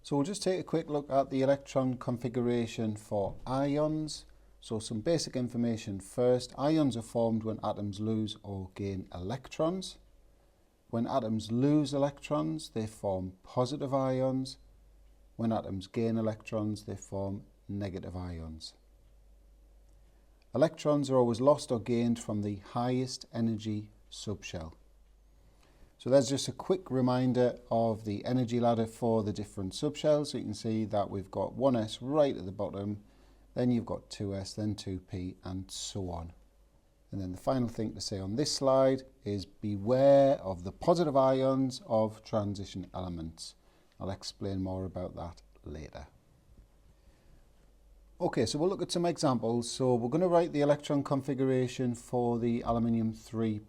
So we'll just take a quick look at the electron configuration for ions. So some basic information first. Ions are formed when atoms lose or gain electrons. When atoms lose electrons, they form positive ions. When atoms gain electrons, they form negative ions. Electrons are always lost or gained from the highest energy subshell. So there's just a quick reminder of the energy ladder for the different subshells. So you can see that we've got 1s right at the bottom, then you've got 2s, then 2p, and so on. And then the final thing to say on this slide is beware of the positive ions of transition elements. I'll explain more about that later. Okay, so we'll look at some examples. So we're going to write the electron configuration for the aluminium 3+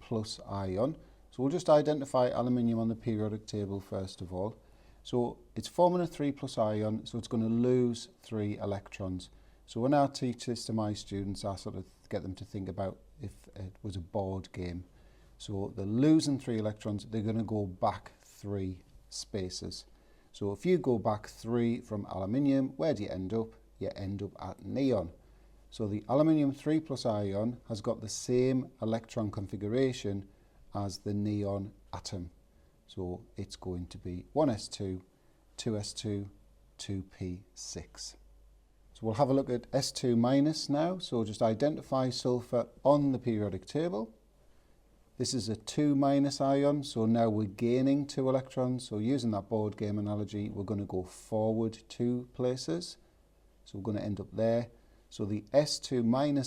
ion. So we'll just identify aluminium on the periodic table first of all. So it's forming a 3+ ion, so it's going to lose 3 electrons. So when I teach this to my students, I sort of get them to think about if it was a board game. So they're losing 3 electrons, they're going to go back 3 spaces. So if you go back 3 from aluminium, where do you end up? You end up at neon. So the aluminium 3+ ion has got the same electron configuration as the neon atom. So it's going to be 1s2, 2s2, 2p6. So we'll have a look at S2- now. So just identify sulfur on the periodic table. This is a 2- ion, so now we're gaining 2 electrons. So using that board game analogy, we're going to go forward 2 places. So we're going to end up there. So the S2-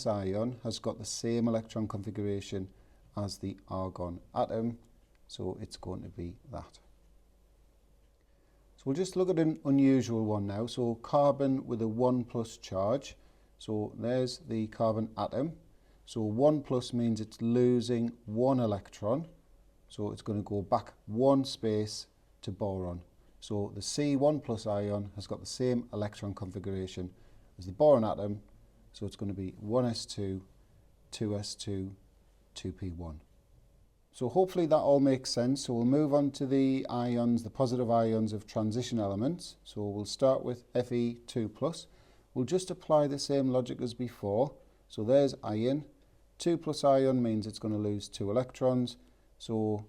ion has got the same electron configuration as the argon atom, so it's going to be that. So we'll just look at an unusual one now. So carbon with a 1+ charge. So there's the carbon atom. So 1+ means it's losing 1 electron. So it's going to go back 1 space to boron. So the C1+ ion has got the same electron configuration as the boron atom. So it's going to be 1s2, 2s2, 2p1. So hopefully that all makes sense. So we'll move on to the ions, the positive ions of transition elements. So we'll start with Fe2+. We'll just apply the same logic as before. So there's iron. 2+ ion means it's going to lose 2 electrons. So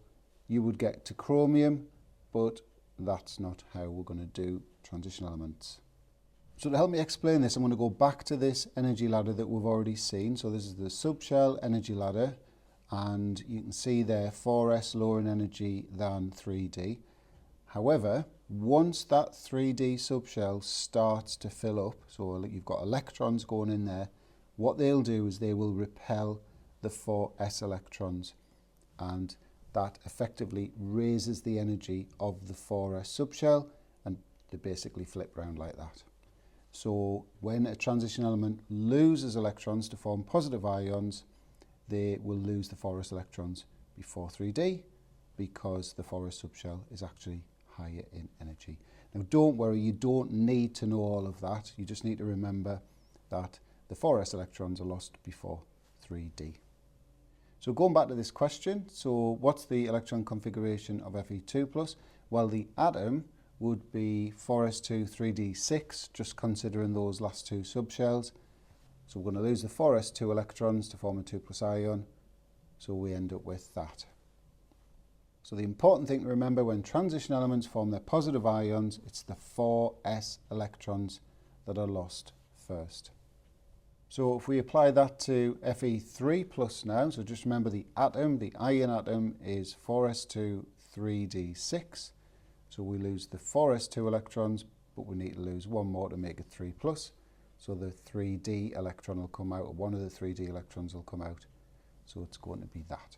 you would get to chromium, but that's not how we're going to do transition elements. So to help me explain this, I'm going to go back to this energy ladder that we've already seen. So this is the subshell energy ladder, and you can see there 4s lower in energy than 3d. However, once that 3d subshell starts to fill up, so you've got electrons going in there, what they'll do is they will repel the 4s electrons, and that effectively raises the energy of the 4s subshell, and they basically flip around like that. So when a transition element loses electrons to form positive ions, they will lose the 4s electrons before 3d because the 4s subshell is actually higher in energy. Now don't worry, you don't need to know all of that. You just need to remember that the 4s electrons are lost before 3d. So going back to this question, so what's the electron configuration of Fe2+? Well, the atom would be 4s2, 3d6, just considering those last 2 subshells. So we're going to lose the 4s2 electrons to form a 2+ ion, so we end up with that. So the important thing to remember when transition elements form their positive ions, it's the 4s electrons that are lost first. So if we apply that to Fe3+ now, so just remember the atom, the iron atom is 4s2, 3d6. So we lose the 4s2 electrons, but we need to lose 1 more to make it 3+. So the 3d electron will come out, or one of the 3d electrons will come out. So it's going to be that.